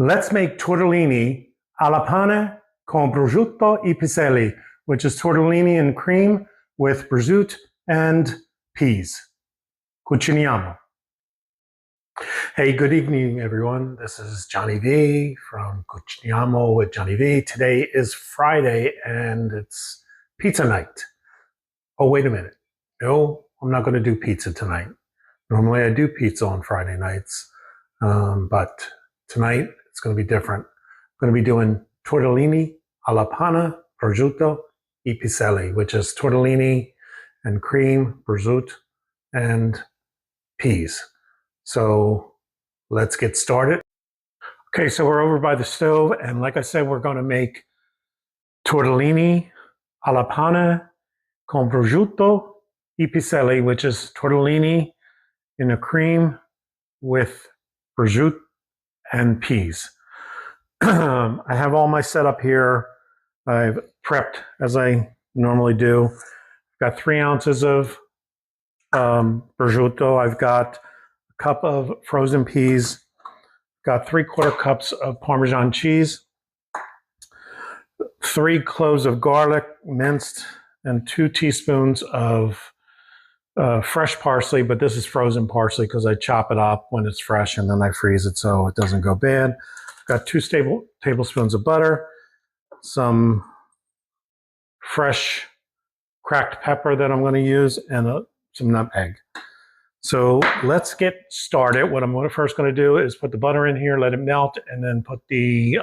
Let's make tortellini alla panna con prosciutto e piselli, which is tortellini and cream with prosciutto and peas. Cuciniamo. Hey, good evening, everyone. This is Johnny V from Cuciniamo with Johnny V. Today is Friday and it's pizza night. Oh, wait a minute. No, I'm not going to do pizza tonight. Normally I do pizza on Friday nights, but tonight it's going to be different. I'm going to be doing tortellini alla panna, prosciutto e piselli, which is tortellini and cream, prosciutto, and peas. So let's get started. Okay, so we're over by the stove, and like I said, we're going to make tortellini alla panna con prosciutto e piselli, which is tortellini in a cream with prosciutto and peas. I have all my setup here. I've prepped as I normally do. I've got 3 ounces of prosciutto. I've got a cup of frozen peas. Got 3/4 cups of Parmesan cheese. 3 cloves of garlic minced, and 2 teaspoons of fresh parsley, but this is frozen parsley because I chop it up when it's fresh and then I freeze it so it doesn't go bad. Got 2 tablespoons of butter, some fresh cracked pepper that I'm going to use, and some nutmeg. So let's get started. What I'm first going to do is put the butter in here, let it melt, and then put the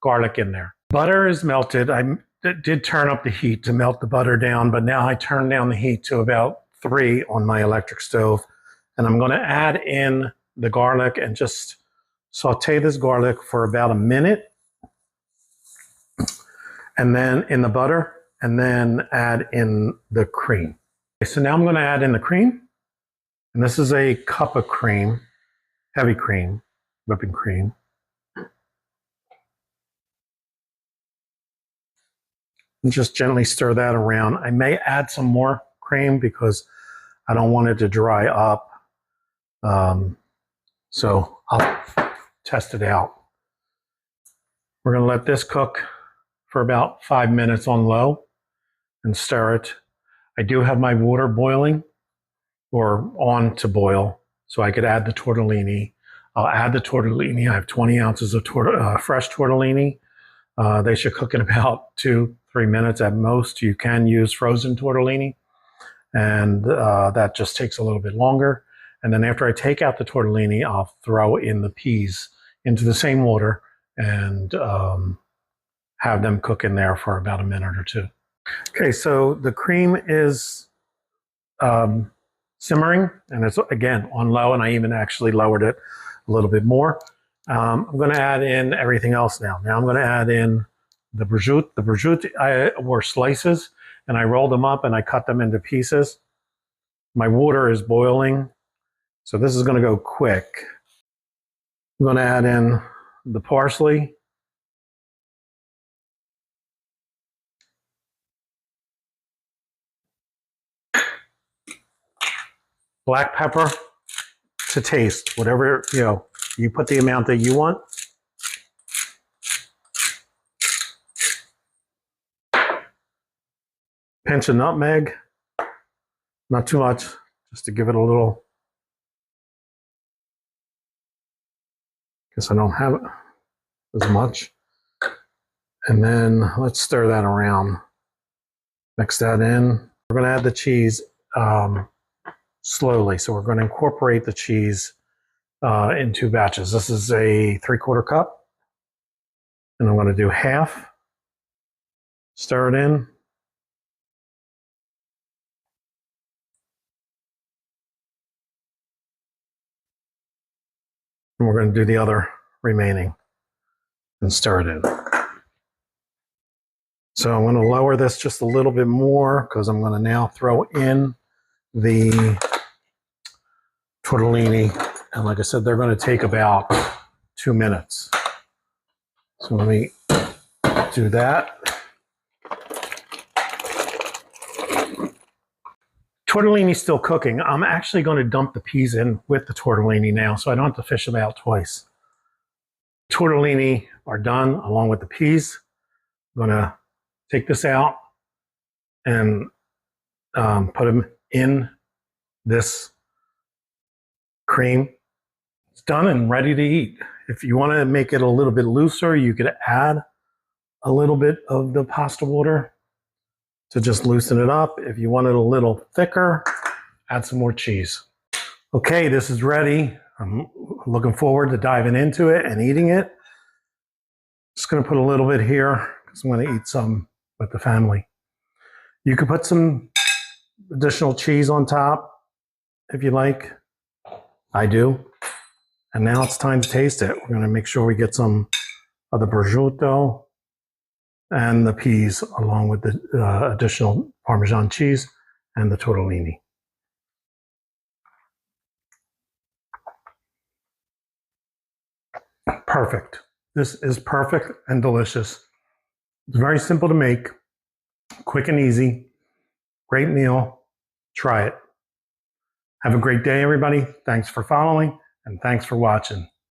garlic in there. Butter is melted. I did turn up the heat to melt the butter down, but now I turn down the heat to about 3 on my electric stove. And I'm going to add in the garlic and just saute this garlic for about a minute. And then in the butter, and then add in the cream. Okay, so now I'm going to add in the cream. And this is a cup of cream, heavy cream, whipping cream. And just gently stir that around. I may add some more cream because I don't want it to dry up. So I'll test it out. We're going to let this cook for about 5 minutes on low and stir it. I do have my water boiling or on to boil, so I could add the tortellini. I'll add the tortellini. I have 20 ounces of fresh tortellini. They should cook in about 2-3 minutes at most. You can use frozen tortellini, and that just takes a little bit longer. And then after I take out the tortellini, I'll throw in the peas into the same water and have them cook in there for about a minute or 2. Okay, so the cream is simmering, and it's again on low, and I even actually lowered it a little bit more. I'm going to add in everything else now. Now I'm going to add in the prosciutto. The prosciutto were slices, and I rolled them up and I cut them into pieces. My water is boiling, so this is going to go quick. I'm going to add in the parsley. Black pepper to taste, whatever, you put the amount that you want. Pinch of nutmeg, not too much, just to give it a little. Guess I don't have it as much. And then let's stir that around. Mix that in. We're going to add the cheese slowly. So we're going to incorporate the cheese in 2 batches. This is a 3/4 cup. And I'm going to do half. Stir it in. And we're going to do the other remaining and stir it in. So I'm going to lower this just a little bit more because I'm going to now throw in the tortellini. And like I said, they're going to take about 2 minutes. So let me do that. Tortellini's still cooking. I'm actually going to dump the peas in with the tortellini now, so I don't have to fish them out twice. tortellini are done along with the peas. I'm gonna take this out and put them in this cream. It's done and ready to eat. If you want to make it a little bit looser, you could add a little bit of the pasta water to just loosen it up. If you want it a little thicker, add some more cheese. Okay, this is ready. I'm looking forward to diving into it and eating it. Just gonna put a little bit here because I'm gonna eat some with the family. You could put some additional cheese on top if you like. I do. And now it's time to taste it. We're gonna make sure we get some of the prosciutto and the peas along with the additional Parmesan cheese and the tortellini. Perfect. This is perfect and delicious. It's very simple to make, quick and easy, great meal. Try it. Have a great day, everybody. Thanks for following and thanks for watching.